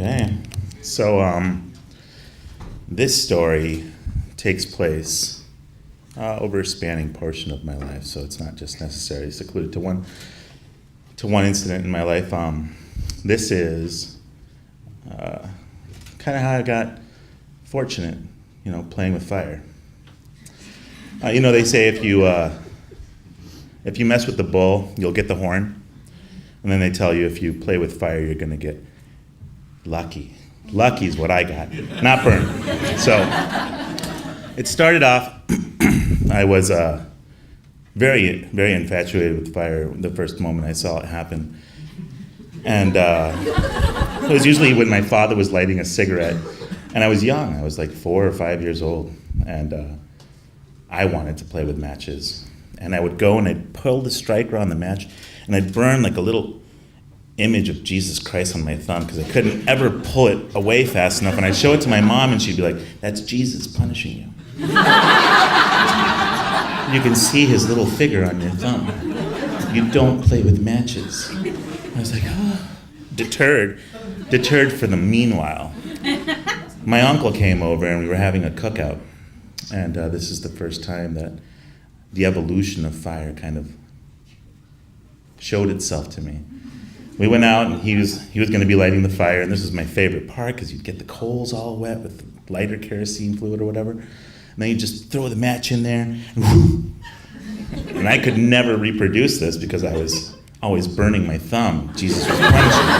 Okay, so this story takes place over a spanning portion of my life, so it's not just necessarily secluded to one incident in my life. This is kind of how I got fortunate, playing with fire. They say if you mess with the bull, you'll get the horn. And then they tell you if you play with fire, you're going to get lucky. Lucky is what I got, not burned. So it started off, I was very, very infatuated with fire the first moment I saw it happen. And it was usually when my father was lighting a cigarette. And I was young. I was like 4 or 5 years old. And I wanted to play with matches. And I would go and I'd pull the striker on the match, and I'd burn like a little image of Jesus Christ on my thumb because I couldn't ever pull it away fast enough. And I'd show it to my mom, and she'd be like, "That's Jesus punishing you. You can see his little figure on your thumb. You don't play with matches." I was like, oh. Deterred for the meanwhile. My uncle came over, and we were having a cookout. And this is the first time that the evolution of fire kind of showed itself to me. We went out, and he was going to be lighting the fire, and this was my favorite part because you'd get the coals all wet with lighter kerosene fluid or whatever, and then you just throw the match in there, and whoo! And I could never reproduce this because I was always burning my thumb. Jesus was punishing me.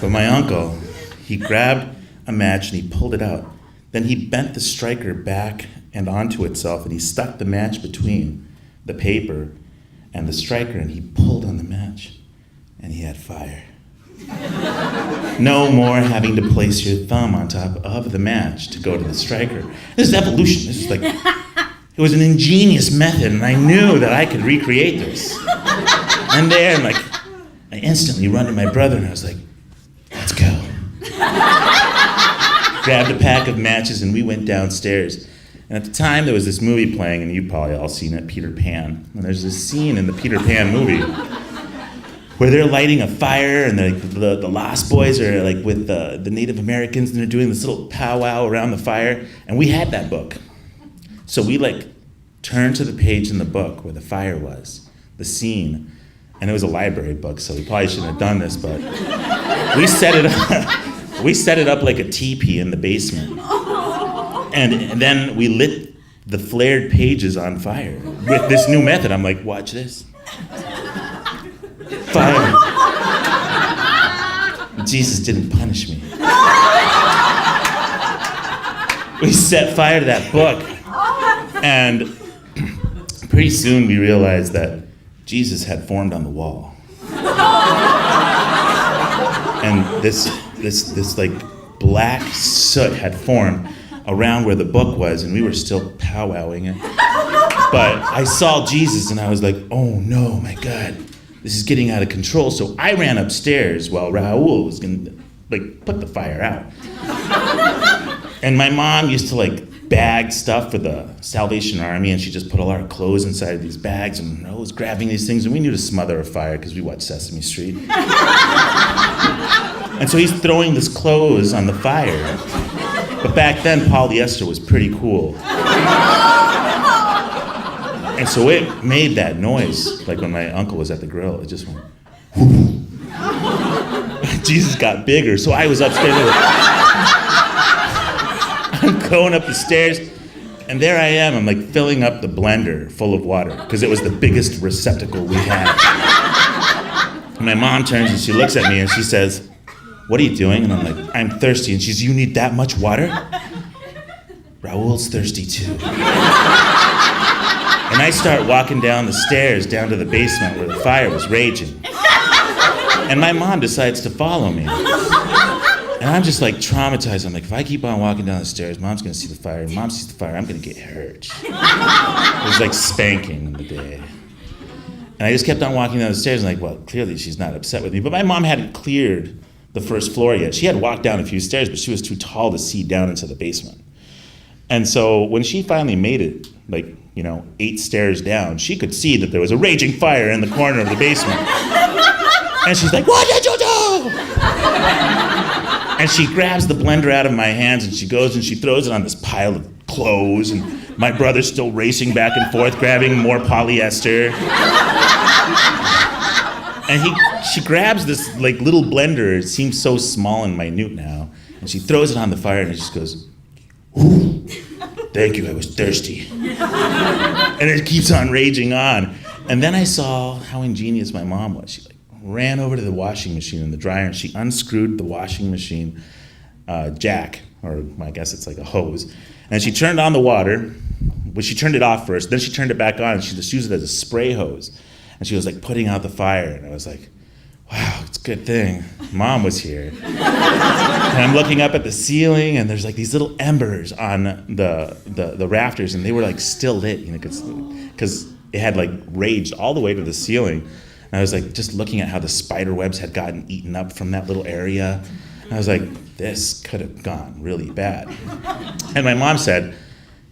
But my uncle, he grabbed a match and he pulled it out. Then he bent the striker back and onto itself, and he stuck the match between the paper and the striker, and he pulled on the match, and he had fire. No more having to place your thumb on top of the match to go to the striker. This is evolution. This is like, it was an ingenious method, and I knew that I could recreate this. And there, I instantly run to my brother, and I was like, "Let's go." Grabbed a pack of matches, and we went downstairs. And at the time, there was this movie playing, and you've probably all seen it, Peter Pan. And there's this scene in the Peter Pan movie where they're lighting a fire, and the Lost Boys are with the Native Americans, and they're doing this little powwow around the fire. And we had that book. So we turned to the page in the book where the fire was, the scene. And it was a library book, so we probably shouldn't have done this, but we set it up. We set it up like a teepee in the basement. And then we lit the flared pages on fire with this new method. I'm like, watch this. Fire. Jesus didn't punish me. We set fire to that book. And pretty soon we realized that Jesus had formed on the wall. And this black soot had formed around where the book was, and we were still powwowing it. But I saw Jesus, and I was like, oh no, my God, this is getting out of control. So I ran upstairs while Raul was gonna put the fire out. And my mom used to bag stuff for the Salvation Army, and she just put all our clothes inside of these bags, and I was grabbing these things, and we knew to smother a fire because we watched Sesame Street. And so he's throwing this clothes on the fire. But back then, polyester was pretty cool. And so it made that noise, like when my uncle was at the grill, it just went, whoo. Jesus got bigger, so I was upstairs. I'm going up the stairs, and there I am. I'm filling up the blender full of water, because it was the biggest receptacle we had. And my mom turns and she looks at me and she says, "What are you doing?" And I'm like, "I'm thirsty." And she's, "You need that much water?" Raul's thirsty too. And I start walking down the stairs down to the basement where the fire was raging. And my mom decides to follow me. And I'm just traumatized. I'm like, if I keep on walking down the stairs, Mom's gonna see the fire. And Mom sees the fire, I'm gonna get hurt. It was like spanking in the day. And I just kept on walking down the stairs, and well, clearly she's not upset with me. But my mom hadn't cleared the first floor yet. She had walked down a few stairs, but she was too tall to see down into the basement. And so when she finally made it, 8 stairs down, she could see that there was a raging fire in the corner of the basement. And she's like, "What did you do?" And she grabs the blender out of my hands and she goes and she throws it on this pile of clothes, and my brother's still racing back and forth, grabbing more polyester. And she grabs this like little blender, it seems so small and minute now, and she throws it on the fire and it just goes, "Ooh, thank you, I was thirsty." And it keeps on raging on. And then I saw how ingenious my mom was. She ran over to the washing machine and the dryer, and she unscrewed the washing machine jack, or I guess it's like a hose, and she turned on the water. Well, she turned it off first, then she turned it back on, and she just used it as a spray hose, and she was like putting out the fire, and I was like, wow, it's a good thing Mom was here. And I'm looking up at the ceiling, and there's like these little embers on the rafters, and they were like still lit, you know, because it had like raged all the way to the ceiling. And I was like just looking at how the spider webs had gotten eaten up from that little area. And I was like, this could have gone really bad. And my mom said,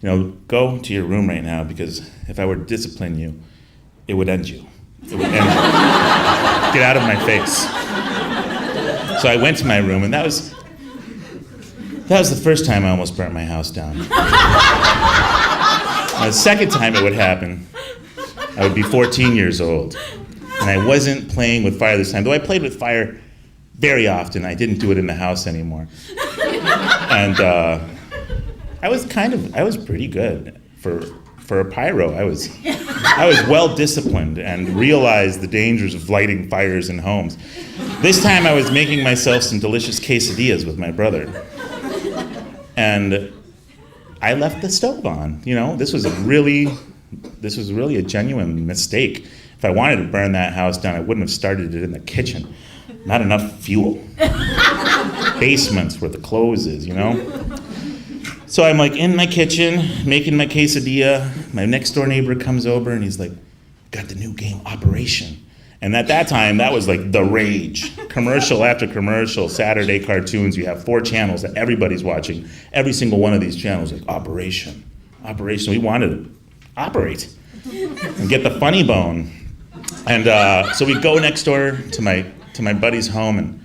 you know, go to your room right now, because if I were to discipline you, it would end you. It would end you. Get out of my face. So I went to my room, and that was the first time I almost burnt my house down. The second time it would happen, I would be 14 years old. And I wasn't playing with fire this time, though I played with fire very often. I didn't do it in the house anymore. And I was pretty good for a pyro. I was well disciplined and realized the dangers of lighting fires in homes. This time I was making myself some delicious quesadillas with my brother. And I left the stove on. You know, this was really a genuine mistake. If I wanted to burn that house down, I wouldn't have started it in the kitchen. Not enough fuel. Basement's where the clothes is, you know? So I'm like in my kitchen, making my quesadilla. My next door neighbor comes over and he's like, got the new game, Operation. And at that time, that was like the rage. Commercial after commercial, Saturday cartoons. You have 4 channels that everybody's watching. Every single one of these channels, like Operation. We wanted to operate and get the funny bone. And so we go next door to my buddy's home, and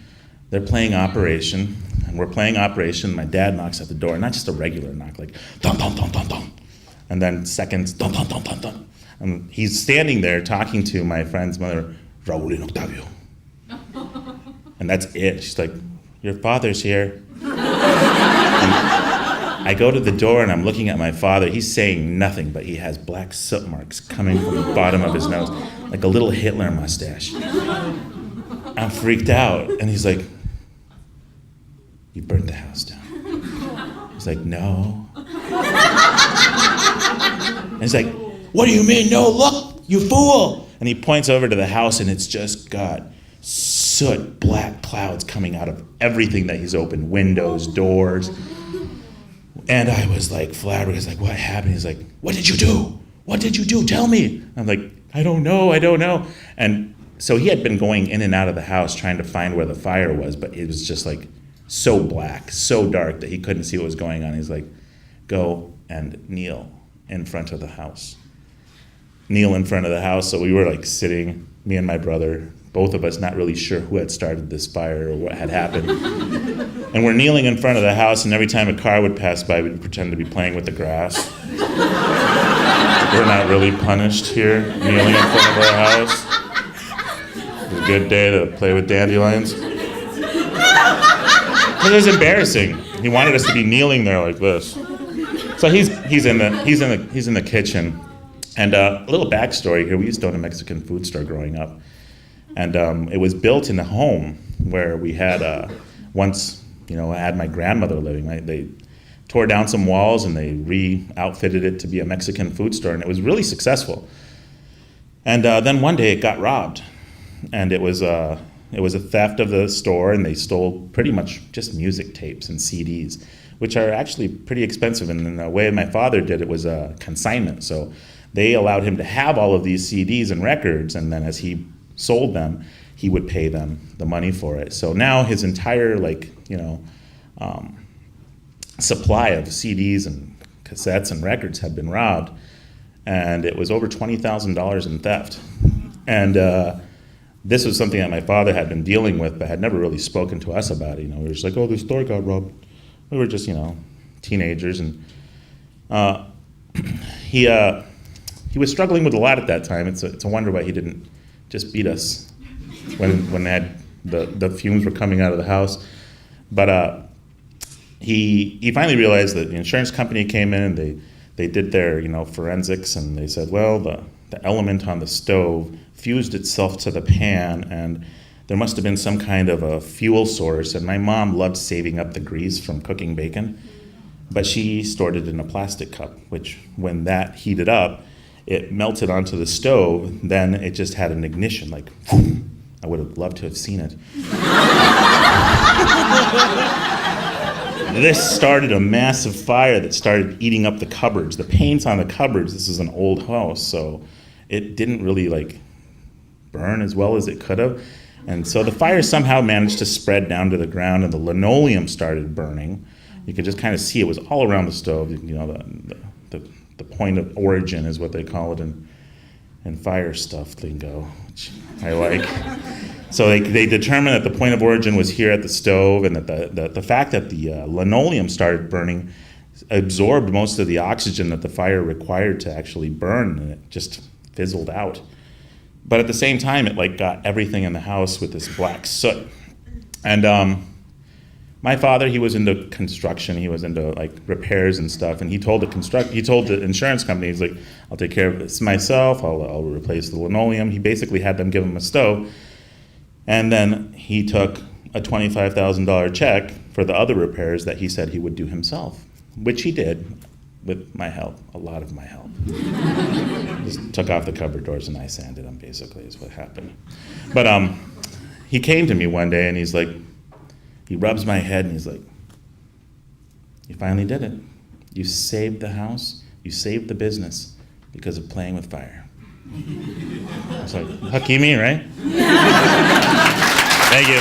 they're playing Operation. And we're playing Operation. My dad knocks at the door, not just a regular knock, like dum dum dum dum dum, and then seconds dum dum dum dum dum. And he's standing there talking to my friend's mother, Raul and Octavio. And that's it. She's like, your father's here. And I go to the door and I'm looking at my father. He's saying nothing, but he has black soot marks coming from the bottom of his nose, like a little Hitler mustache. I'm freaked out. And he's like, you burned the house down. He's like, no. And he's like, what do you mean, no? Look, you fool. And he points over to the house, and it's just got soot, black clouds coming out of everything that he's opened, windows, doors. And I was like flabbergasted, like, what happened? He's like, what did you do? What did you do? Tell me. I'm like, I don't know. And so he had been going in and out of the house trying to find where the fire was, but it was just like so black, so dark that he couldn't see what was going on. He's like, go and kneel in front of the house. Kneel in front of the house. So we were like sitting, me and my brother, both of us not really sure who had started this fire or what had happened. And we're kneeling in front of the house, and every time a car would pass by, we'd pretend to be playing with the grass. We're not really punished here, kneeling in front of our house. It was a good day to play with dandelions. It was embarrassing. He wanted us to be kneeling there like this. So he's in the kitchen. And a little backstory here, we used to own a Mexican food store growing up. And it was built in a home where we had once, I had my grandmother living. They tore down some walls and they re-outfitted it to be a Mexican food store, and it was really successful. And then one day it got robbed, and it was a theft of the store, and they stole pretty much just music tapes and CDs, which are actually pretty expensive. And in the way my father did it was a consignment, so they allowed him to have all of these CDs and records, and then as he sold them, he would pay them the money for it. So now his entire supply of CDs and cassettes and records had been robbed, and it was over $20,000 in theft. And this was something that my father had been dealing with, but had never really spoken to us about. We were just like, oh, the store got robbed. We were just, teenagers, and he was struggling with a lot at that time. It's a wonder why he didn't just beat us when the fumes were coming out of the house. But he finally realized that the insurance company came in and they did their forensics, and they said, well, the element on the stove fused itself to the pan, and there must have been some kind of a fuel source. And my mom loved saving up the grease from cooking bacon, but she stored it in a plastic cup, which when that heated up, it melted onto the stove. Then it just had an ignition, like, whoom. I would have loved to have seen it. This started a massive fire that started eating up the cupboards, the paint on the cupboards. This is an old house, so it didn't really burn as well as it could have. And so the fire somehow managed to spread down to the ground, and the linoleum started burning. You could just kind of see it was all around the stove. The point of origin is what they call it in fire stuff lingo, which I like. So they determined that the point of origin was here at the stove, and that the fact that the linoleum started burning absorbed most of the oxygen that the fire required to actually burn, and it just fizzled out. But at the same time, it got everything in the house with this black soot. And my father, he was into construction. He was into repairs and stuff. And he told the insurance company, he's like, I'll take care of this myself. I'll replace the linoleum. He basically had them give him a stove. And then he took a $25,000 check for the other repairs that he said he would do himself, which he did with my help, a lot of my help. Just took off the cupboard doors and I sanded them, basically, is what happened. But he came to me one day and he's like, he rubs my head and he's like, you finally did it. You saved the house, you saved the business because of playing with fire. I was like, lucky me, right? Thank you.